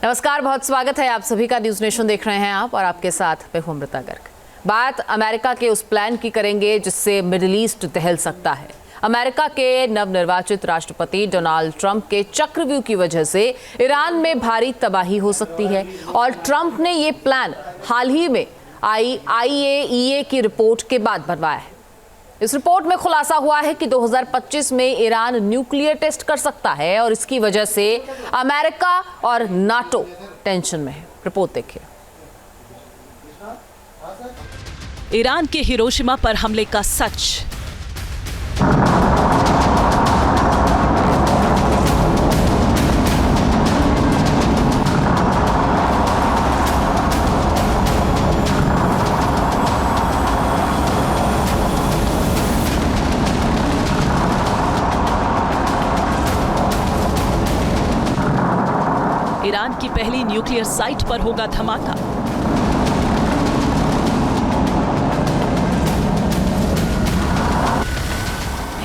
नमस्कार, बहुत स्वागत है आप सभी का। न्यूज नेशन देख रहे हैं आप और आपके साथ मैं हूं अमृता गर्ग। बात अमेरिका के उस प्लान की करेंगे जिससे मिडिल ईस्ट दहल सकता है। अमेरिका के नवनिर्वाचित राष्ट्रपति डोनाल्ड ट्रंप के चक्रव्यूह की वजह से ईरान में भारी तबाही हो सकती है और ट्रंप ने ये प्लान हाल ही में IAEA की रिपोर्ट के बाद बनवाया है। इस रिपोर्ट में खुलासा हुआ है कि 2025 में ईरान न्यूक्लियर टेस्ट कर सकता है और इसकी वजह से अमेरिका और नाटो टेंशन में है। रिपोर्ट देखिए। ईरान के हिरोशिमा पर हमले का सच। ईरान की पहली न्यूक्लियर साइट पर होगा धमाका।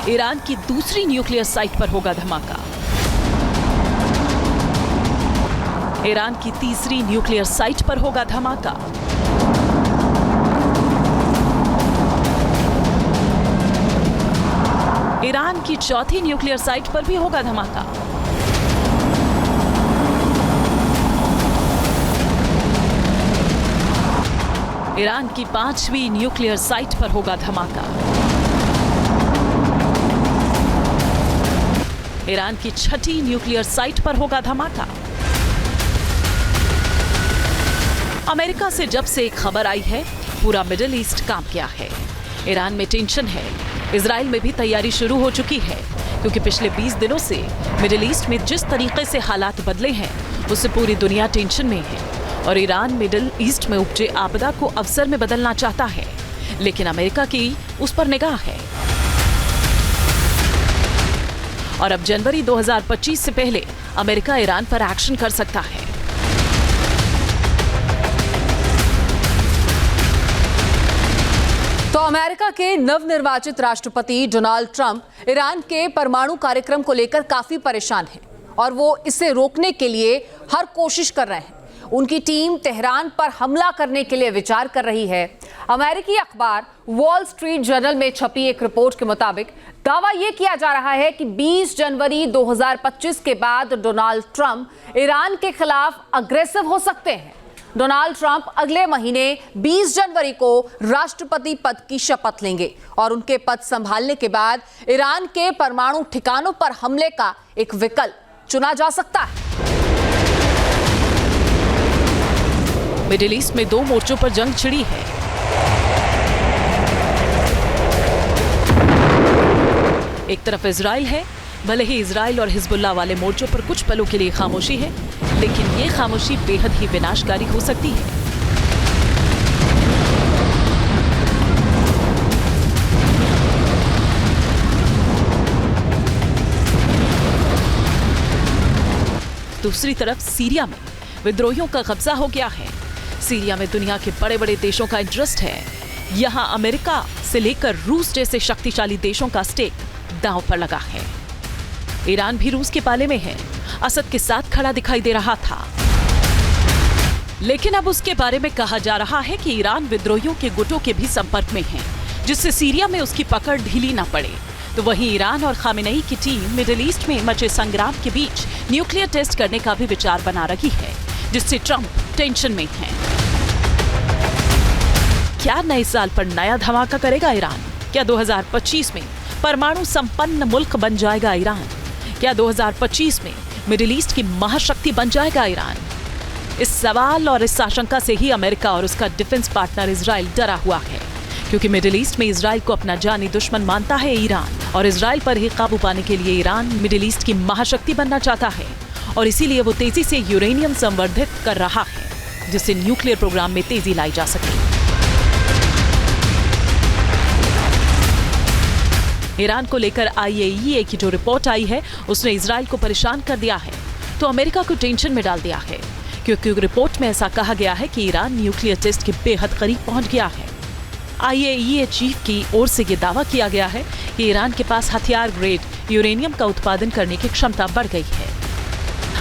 ईरान की दूसरी न्यूक्लियर साइट पर होगा धमाका। ईरान की तीसरी न्यूक्लियर साइट पर होगा धमाका। ईरान की चौथी न्यूक्लियर साइट पर भी होगा धमाका। ईरान की पांचवी न्यूक्लियर साइट पर होगा धमाका। ईरान की छठी न्यूक्लियर साइट पर होगा धमाका। अमेरिका से जब से एक खबर आई है, पूरा मिडिल ईस्ट कांप गया है। ईरान में टेंशन है। इजराइल में भी तैयारी शुरू हो चुकी है, क्योंकि पिछले 20 दिनों से मिडिल ईस्ट में जिस तरीके से हालात बदले हैं, उससे पूरी दुनिया टेंशन में है। और ईरान मिडिल ईस्ट में उपजे आपदा को अवसर में बदलना चाहता है, लेकिन अमेरिका की उस पर निगाह है। और अब जनवरी 2025 से पहले अमेरिका ईरान पर एक्शन कर सकता है। तो अमेरिका के नवनिर्वाचित राष्ट्रपति डोनाल्ड ट्रंप ईरान के परमाणु कार्यक्रम को लेकर काफी परेशान हैं और वो इसे रोकने के लिए हर कोशिश कर रहे हैं। उनकी टीम तेहरान पर हमला करने के लिए विचार कर रही है। अमेरिकी अखबार वॉल स्ट्रीट जर्नल में छपी एक रिपोर्ट के मुताबिक दावा यह किया जा रहा है कि 20 जनवरी 2025 के बाद डोनाल्ड ट्रंप ईरान के खिलाफ अग्रेसिव हो सकते हैं। डोनाल्ड ट्रंप अगले महीने 20 जनवरी को राष्ट्रपति पद की शपथ लेंगे और उनके पद संभालने के बाद ईरान के परमाणु ठिकानों पर हमले का एक विकल्प चुना जा सकता है। मिडिल ईस्ट में दो मोर्चों पर जंग छिड़ी है। एक तरफ इजराइल है। भले ही इजराइल और हिजबुल्लाह वाले मोर्चों पर कुछ पलों के लिए खामोशी है, लेकिन ये खामोशी बेहद ही विनाशकारी हो सकती है। दूसरी तरफ सीरिया में विद्रोहियों का कब्जा हो गया है। सीरिया में दुनिया के बड़े बड़े देशों का इंटरेस्ट है। यहां अमेरिका से लेकर रूस जैसे शक्तिशाली देशों का स्टेक दांव पर लगा है। ईरान भी रूस के पाले में है। असद के साथ खड़ा दिखाई दे रहा था, लेकिन अब उसके बारे में कहा जा रहा है कि ईरान विद्रोहियों के गुटों के भी संपर्क में है, जिससे सीरिया में उसकी पकड़ ढीली न पड़े। तो वहीं ईरान और खामेनेई की टीम मिडिल ईस्ट में मचे संग्राम के बीच न्यूक्लियर टेस्ट करने का भी विचार बना रही है, जिससे ट्रंप टेंशन में है। क्या नए साल पर नया धमाका करेगा ईरान? क्या 2025 में परमाणु संपन्न मुल्क बन जाएगा ईरान? क्या 2025 में मिडिल ईस्ट की महाशक्ति बन जाएगा ईरान? इस सवाल और इस आशंका से ही अमेरिका और उसका डिफेंस पार्टनर इजराइल डरा हुआ है, क्योंकि मिडिल ईस्ट में इजराइल को अपना जानी दुश्मन मानता है ईरान, और इजराइल पर ही काबू पाने के लिए ईरान मिडिल ईस्ट की महाशक्ति बनना चाहता है, और इसीलिए वो तेजी से यूरेनियम संवर्धित कर रहा है, जिससे न्यूक्लियर प्रोग्राम में तेजी लाई जा सके। ईरान को लेकर IAEA की जो रिपोर्ट आई है, उसने इजराइल को परेशान कर दिया है, तो अमेरिका को टेंशन में डाल दिया है, क्योंकि रिपोर्ट में ऐसा कहा गया है कि ईरान न्यूक्लियर टेस्ट के बेहद करीब पहुंच गया है। IAEA चीफ की ओर से ये दावा किया गया है कि ईरान के पास हथियार ग्रेड यूरेनियम का उत्पादन करने की क्षमता बढ़ गई है।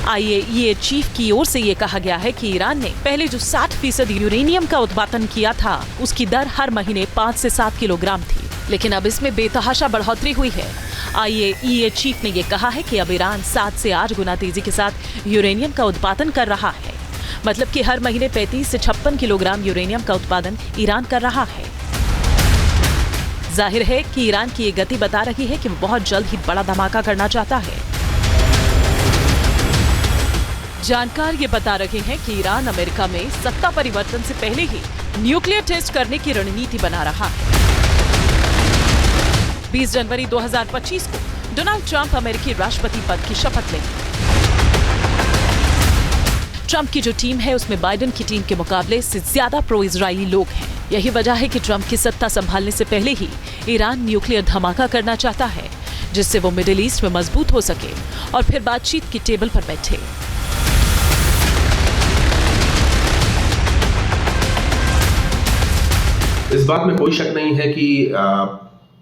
IAEA चीफ की ओर से ये कहा गया है कि ईरान ने पहले जो 60% यूरेनियम का उत्पादन किया था, उसकी दर हर महीने 5 से 7 किलोग्राम थी, लेकिन अब इसमें बेतहाशा बढ़ोतरी हुई है। IAEA चीफ ने ये कहा है कि अब ईरान 7 से 8 गुना तेजी के साथ यूरेनियम का उत्पादन कर रहा है। मतलब कि हर महीने 35 से 56 किलोग्राम यूरेनियम का उत्पादन ईरान कर रहा है। जाहिर है कि ईरान की ये गति बता रही है कि वो बहुत जल्द ही बड़ा धमाका करना चाहता है। जानकार ये बता रहे हैं कि ईरान अमेरिका में सत्ता परिवर्तन से पहले ही न्यूक्लियर टेस्ट करने की रणनीति बना रहा है। 20 जनवरी 2025 को डोनाल्ड ट्रंप अमेरिकी राष्ट्रपति पद की शपथ लेंगे। ट्रंप की जो टीम है उसमें बाइडेन की टीम के मुकाबले से ज्यादा प्रो इजरायली लोग हैं। यही वजह है कि ट्रंप की सत्ता संभालने से पहले ही ईरान न्यूक्लियर धमाका करना चाहता है, जिससे वो मिडिल ईस्ट में मजबूत हो सके और फिर बातचीत की टेबल पर बैठे। इस बात में कोई शक नहीं है कि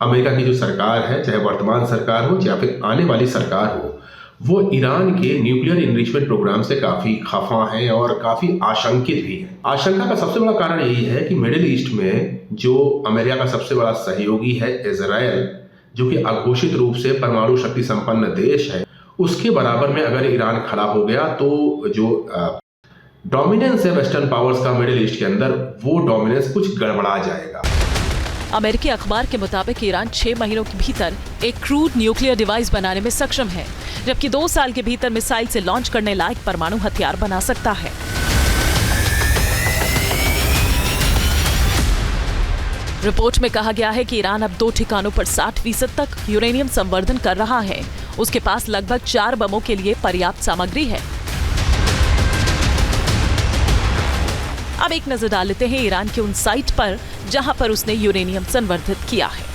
अमेरिका की जो सरकार है, चाहे वर्तमान सरकार हो या फिर आने वाली सरकार हो, वो ईरान के न्यूक्लियर इनरिचमेंट प्रोग्राम से काफी खफा हैं और काफी आशंकित भी हैं। आशंका का सबसे बड़ा कारण यही है कि मिडिल ईस्ट में जो अमेरिका का सबसे बड़ा सहयोगी है इजराइल, जो कि अघोषित रूप से परमाणु शक्ति संपन्न देश है, उसके बराबर में अगर ईरान खड़ा हो गया तो जो डोमिनेंस है वेस्टर्न पावर्स का मिडिल ईस्ट के अंदर, वो डोमिनेंस कुछ गड़बड़ा जाएगा। अमेरिकी अखबार के मुताबिक ईरान 6 महीनों के भीतर एक क्रूड न्यूक्लियर डिवाइस बनाने में सक्षम है, जबकि 2 साल के भीतर मिसाइल से लॉन्च करने लायक परमाणु हथियार बना सकता है। रिपोर्ट में कहा गया है कि ईरान अब 2 ठिकानों पर 60% तक यूरेनियम संवर्धन कर रहा है। उसके पास लगभग 4 बमों के लिए पर्याप्त सामग्री है। अब एक नजर डाल लेते हैं ईरान के उन साइट पर जहां पर उसने यूरेनियम संवर्धित किया है।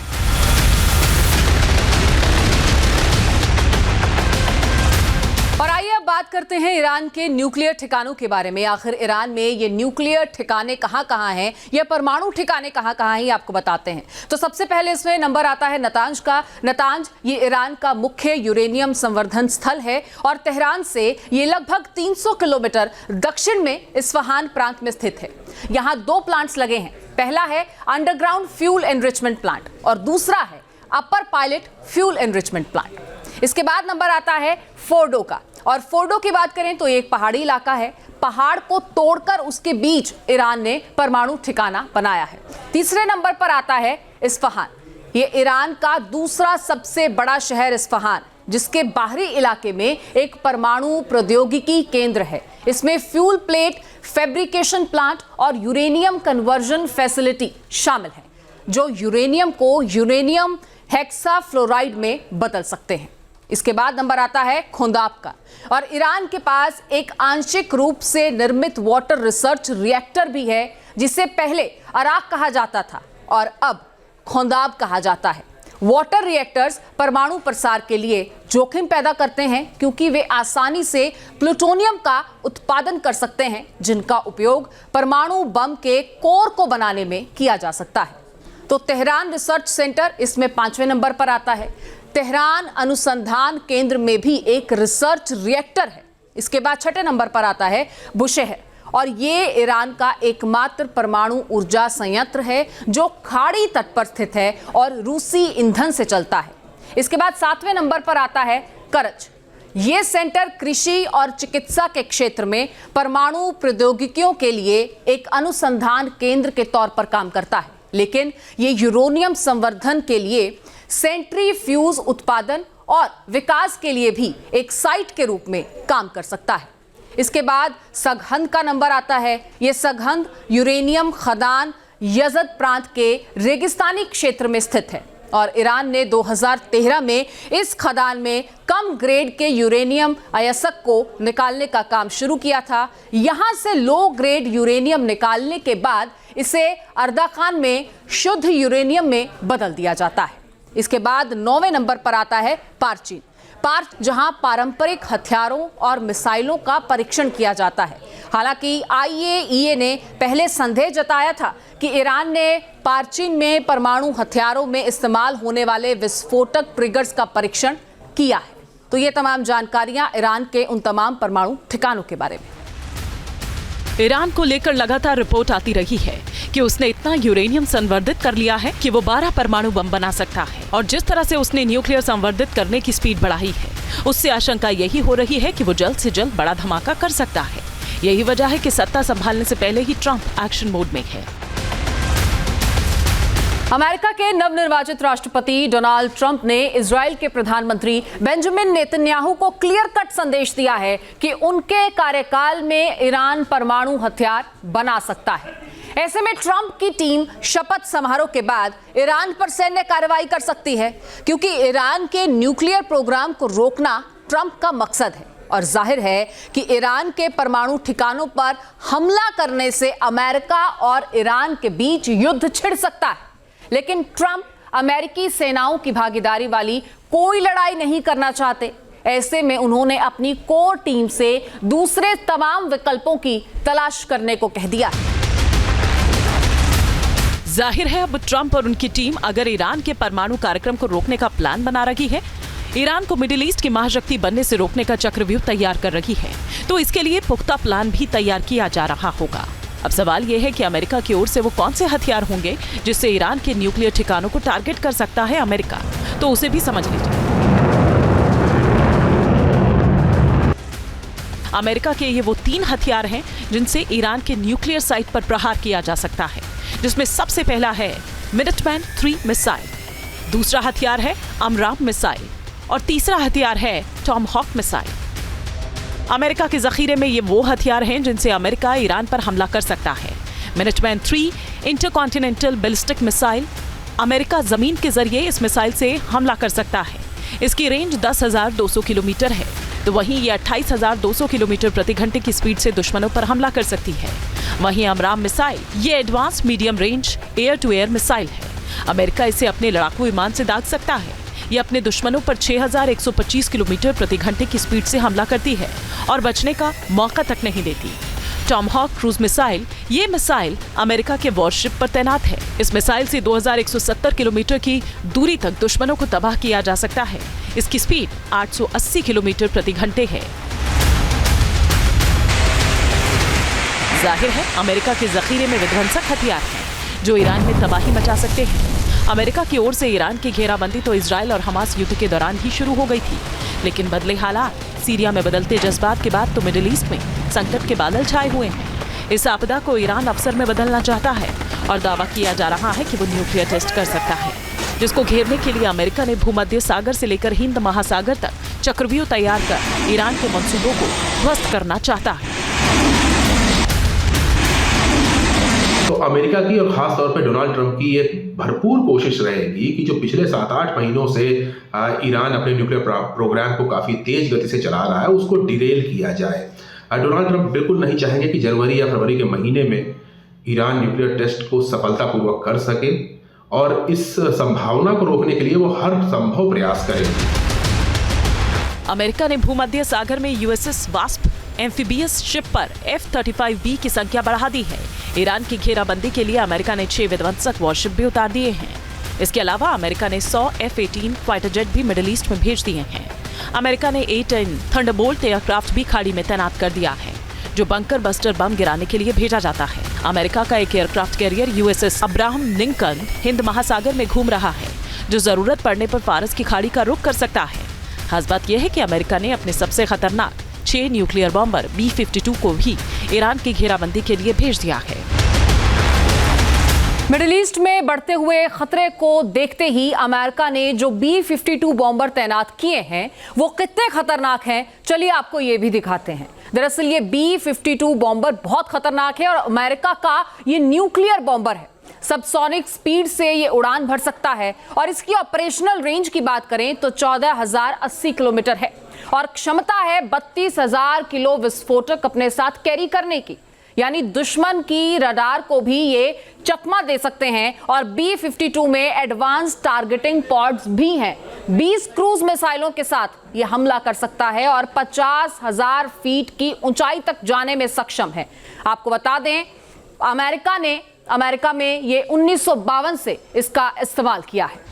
और आइए अब बात करते हैं ईरान के न्यूक्लियर ठिकानों के बारे में। आखिर ईरान में ये न्यूक्लियर ठिकाने कहां-कहां हैं, ये परमाणु ठिकाने कहां-कहां हैं, ये आपको बताते हैं। तो सबसे पहले इसमें नंबर आता है नतांज का। नतांज ये ईरान का मुख्य यूरेनियम संवर्धन स्थल है और तेहरान से ये लगभग 300 किलोमीटर दक्षिण में इस्फहान प्रांत में स्थित है। यहाँ 2 प्लांट्स लगे हैं। पहला है अंडरग्राउंड फ्यूल एनरिचमेंट प्लांट और दूसरा है अपर पायलट फ्यूल एनरिचमेंट प्लांट। इसके बाद नंबर आता है फोर्डो का, और फोर्डो की बात करें तो एक पहाड़ी इलाका है। पहाड़ को तोड़कर उसके बीच ईरान ने परमाणु ठिकाना बनाया है। तीसरे नंबर पर आता है इस्फहान। ये ईरान का दूसरा सबसे बड़ा शहर इस्फहान, जिसके बाहरी इलाके में एक परमाणु प्रौद्योगिकी केंद्र है। इसमें फ्यूल प्लेट फैब्रिकेशन प्लांट और यूरेनियम कन्वर्जन फैसिलिटी शामिल है, जो यूरेनियम को यूरेनियम हेक्साफ्लोराइड में बदल सकते हैं। इसके बाद नंबर आता है खोंदाब का, और ईरान के पास एक आंशिक रूप से निर्मित वाटर रिसर्च रिएक्टर भी है, जिसे पहले अराक कहा जाता था और अब खोंदाब कहा जाता है। वाटर रिएक्टर्स परमाणु प्रसार के लिए जोखिम पैदा करते हैं, क्योंकि वे आसानी से प्लूटोनियम का उत्पादन कर सकते हैं, जिनका उपयोग परमाणु बम के कोर को बनाने में किया जा सकता है। तो तेहरान रिसर्च सेंटर इसमें 5वें नंबर पर आता है। तेहरान अनुसंधान केंद्र में भी एक रिसर्च रिएक्टर है। इसके बाद 6ठे नंबर पर आता है बुशहर, और ये ईरान का एकमात्र परमाणु ऊर्जा संयंत्र है जो खाड़ी तट पर स्थित है और रूसी ईंधन से चलता है। इसके बाद 7वें नंबर पर आता है करच। ये सेंटर कृषि और चिकित्सा के क्षेत्र में परमाणु प्रौद्योगिकियों के लिए एक अनुसंधान केंद्र के तौर पर काम करता है, लेकिन ये यूरेनियम संवर्धन के लिए सेंट्रीफ्यूज उत्पादन और विकास के लिए भी एक साइट के रूप में काम कर सकता है। इसके बाद सगहंद का नंबर आता है। यह सगहंद यूरेनियम खदान यजद प्रांत के रेगिस्तानी क्षेत्र में स्थित है और ईरान ने 2013 में इस खदान में कम ग्रेड के यूरेनियम अयस्क को निकालने का काम शुरू किया था। यहां से लो ग्रेड यूरेनियम निकालने के बाद इसे अर्दाखान में शुद्ध यूरेनियम में बदल दिया जाता है। इसके बाद 9वें नंबर पर आता है पार्चीन। पार्च जहां पारंपरिक हथियारों और मिसाइलों का परीक्षण किया जाता है। हालांकि IAEA ने पहले संदेह जताया था कि ईरान ने पार्चीन में परमाणु हथियारों में इस्तेमाल होने वाले विस्फोटक ट्रिगर्स का परीक्षण किया है। तो ये तमाम जानकारियां ईरान के उन तमाम परमाणु ठिकानों के बारे में। ईरान को लेकर लगातार रिपोर्ट आती रही है कि उसने इतना यूरेनियम संवर्धित कर लिया है कि वो 12 परमाणु बम बना सकता है, और जिस तरह से उसने न्यूक्लियर संवर्धित करने की स्पीड बढ़ाई है, उससे आशंका यही हो रही है कि वो जल्द से जल्द बड़ा धमाका कर सकता है। यही वजह है कि सत्ता संभालने से पहले ही ट्रंप एक्शन मोड में है। अमेरिका के नवनिर्वाचित राष्ट्रपति डोनाल्ड ट्रंप ने इजराइल के प्रधानमंत्री बेंजामिन नेतन्याहू को क्लियर कट संदेश दिया है कि उनके कार्यकाल में ईरान परमाणु हथियार बना सकता है। ऐसे में ट्रंप की टीम शपथ समारोह के बाद ईरान पर सैन्य कार्रवाई कर सकती है, क्योंकि ईरान के न्यूक्लियर प्रोग्राम को रोकना ट्रंप का मकसद है। और जाहिर है कि ईरान के परमाणु ठिकानों पर हमला करने से अमेरिका और ईरान के बीच युद्ध छिड़ सकता है। लेकिन ट्रंप अमेरिकी सेनाओं की भागीदारी वाली कोई लड़ाई नहीं करना चाहते। ऐसे में उन्होंने अपनी कोर टीम से दूसरे तमाम विकल्पों की तलाश करने को कह दिया। जाहिर है अब ट्रंप और उनकी टीम अगर ईरान के परमाणु कार्यक्रम को रोकने का प्लान बना रही है, ईरान को मिडिल ईस्ट की महाशक्ति बनने से रोकने का चक्रव्यूह तैयार कर रही है, तो इसके लिए पुख्ता प्लान भी तैयार किया जा रहा होगा। अब सवाल यह है कि अमेरिका की ओर से वो कौन से हथियार होंगे जिससे ईरान के न्यूक्लियर ठिकानों को टारगेट कर सकता है अमेरिका, तो उसे भी समझ लीजिए। अमेरिका के ये वो 3 हथियार हैं जिनसे ईरान के न्यूक्लियर साइट पर प्रहार किया जा सकता है, जिसमें सबसे पहला है मिनटमैन 3 मिसाइल, दूसरा हथियार है अमराम मिसाइल और तीसरा हथियार है टॉमहॉक मिसाइल। अमेरिका के जखीरे में ये वो हथियार हैं जिनसे अमेरिका ईरान पर हमला कर सकता है। Minuteman 3 intercontinental ballistic missile, America जमीन के जरिए इस मिसाइल से हमला कर सकता है। इसकी रेंज 10,200 किलोमीटर है, तो वहीं ये 28,200 किलोमीटर प्रति घंटे की स्पीड से दुश्मनों पर हमला कर सकती है। वहीं अमराम मिसाइल ये advance medium range air to air missile है। अमेरिका इसे अपने लड़ाकू विमान से दाग सकता है। ये अपने दुश्मनों पर 6,125 किलोमीटर प्रति घंटे की स्पीड से हमला करती है और बचने का मौका तक नहीं देती। टॉमहॉक क्रूज मिसाइल ये मिसाइल अमेरिका के वॉरशिप पर तैनात है। इस मिसाइल से 2,170 किलोमीटर की दूरी तक दुश्मनों को तबाह किया जा सकता है। इसकी स्पीड 880 किलोमीटर प्रति घंटे है। जाहिर है अमेरिका के जखीरे में विध्वंसक हथियार हैं जो ईरान में तबाही मचा सकते हैं। अमेरिका की ओर से ईरान की घेराबंदी तो इजराइल और हमास युद्ध के दौरान ही शुरू हो गई थी, लेकिन बदले हालात, सीरिया में बदलते जज्बात के बाद तो मिडिल ईस्ट में संकट के बादल छाए हुए हैं। इस आपदा को ईरान अवसर में बदलना चाहता है और दावा किया जा रहा है कि वो न्यूक्लियर टेस्ट कर सकता है, जिसको घेरने के लिए अमेरिका ने भूमध्य सागर से लेकर हिंद महासागर तक चक्रव्यूह तैयार कर ईरान के मंसूबों को ध्वस्त करना चाहता है। तो अमेरिका की और खास तौर पे डोनाल्ड ट्रंप की ये भरपूर कोशिश रहेगी कि जो पिछले 7-8 महीनों से ईरान अपने न्यूक्लियर प्रोग्राम को काफ़ी तेज गति से चला रहा है, उसको डिरेल किया जाए। डोनाल्ड ट्रंप बिल्कुल नहीं चाहेंगे कि जनवरी या फरवरी के महीने में ईरान न्यूक्लियर टेस्ट को सफलतापूर्वक कर सके, और इस संभावना को रोकने के लिए वो हर संभव प्रयास करेंगे। अमेरिका ने भूमध्य सागर में यूएसएस वास्प एम्फीबियस शिप पर F-35B की संख्या बढ़ा दी है। ईरान की घेराबंदी के लिए अमेरिका ने 6 विध्वंसक वॉरशिप भी उतार दिए हैं। इसके अलावा अमेरिका ने 100 F-18 फाइटर जेट भी मिडिल ईस्ट में भेज दिए हैं। अमेरिका ने A-10 थंडरबोल्ट एयरक्राफ्ट भी खाड़ी में तैनात कर दिया है, जो बंकर बस्टर बम गिराने के लिए भेजा जाता है। अमेरिका का एक aircraft carrier USS Abraham Lincoln Hind महासागर में घूम रहा है, जो जरूरत पड़ने पर फारस की खाड़ी का रुख कर सकता है। खास बात यह है कि अमेरिका ने अपने सबसे खतरनाक 6 न्यूक्लियर बॉम्बर B-52 को भी ईरान की घेराबंदी के लिए भेज दिया है। मिडिल ईस्ट में बढ़ते हुए खतरे को देखते ही अमेरिका ने जो B-52 बॉम्बर तैनात किए हैं वो कितने खतरनाक हैं, चलिए आपको ये भी दिखाते हैं। दरअसल ये B-52 बॉम्बर बहुत खतरनाक है और अमेरिका का ये न्यूक्लियर बॉम्बर है। सबसोनिक स्पीड से ये उड़ान भर सकता है और इसकी ऑपरेशनल रेंज की बात करें तो 14,080 किलोमीटर है और क्षमता है 32,000 किलो विस्फोटक अपने साथ कैरी करने की, यानी दुश्मन की रडार को भी ये चकमा दे सकते हैं। और B-52 में एडवांस टारगेटिंग पॉड्स भी हैं। 20 क्रूज मिसाइलों के साथ ये हमला कर सकता है और 50,000 फीट की ऊंचाई तक जाने में सक्षम है। आपको बता दें अमेरिका में ये 1952 से इसका इस्तेमाल किया है।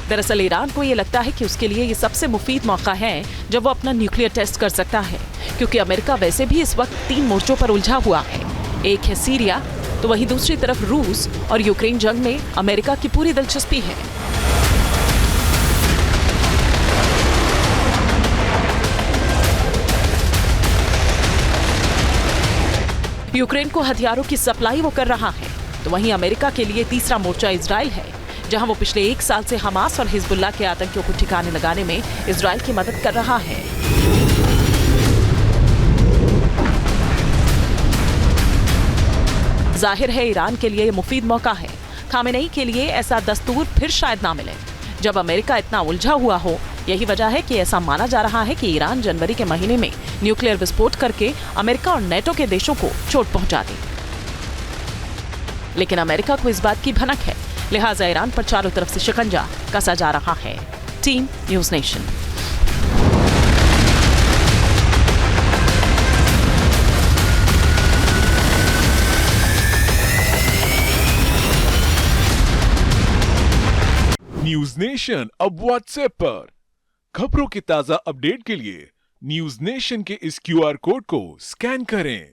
दरअसल ईरान को ये लगता है कि उसके लिए ये सबसे मुफीद मौका है जब वो अपना न्यूक्लियर टेस्ट कर सकता है, क्योंकि अमेरिका वैसे भी इस वक्त 3 मोर्चों पर उलझा हुआ है। एक है सीरिया, तो वहीं दूसरी तरफ रूस और यूक्रेन जंग में अमेरिका की पूरी दिलचस्पी है। यूक्रेन को हथियारों की सप्लाई वो कर रहा है, तो वहीं अमेरिका के लिए तीसरा मोर्चा इजराइल है, जहां वो पिछले 1 साल से हमास और हिजबुल्लाह के आतंकियों को ठिकाने लगाने में इजराइल की मदद कर रहा है। जाहिर है ईरान के लिए ये मुफीद मौका है। खामेनेई के लिए ऐसा दस्तूर फिर शायद ना मिले। जब अमेरिका इतना उलझा हुआ हो, यही वजह है कि ऐसा माना जा रहा है कि ईरान जनवरी के महीने में न्यूक्लियर विस्फोट करके अमेरिका और नेटो के देशों को चोट पहुंचा दे। लेकिन अमेरिका को इस बात की भनक है, लिहाजा ईरान पर चारों तरफ से शिकंजा कसा जा रहा है। Team news nation. News nation अब व्हाट्सएप पर खबरों के ताजा अपडेट के लिए न्यूज नेशन के इस QR कोड को स्कैन करें।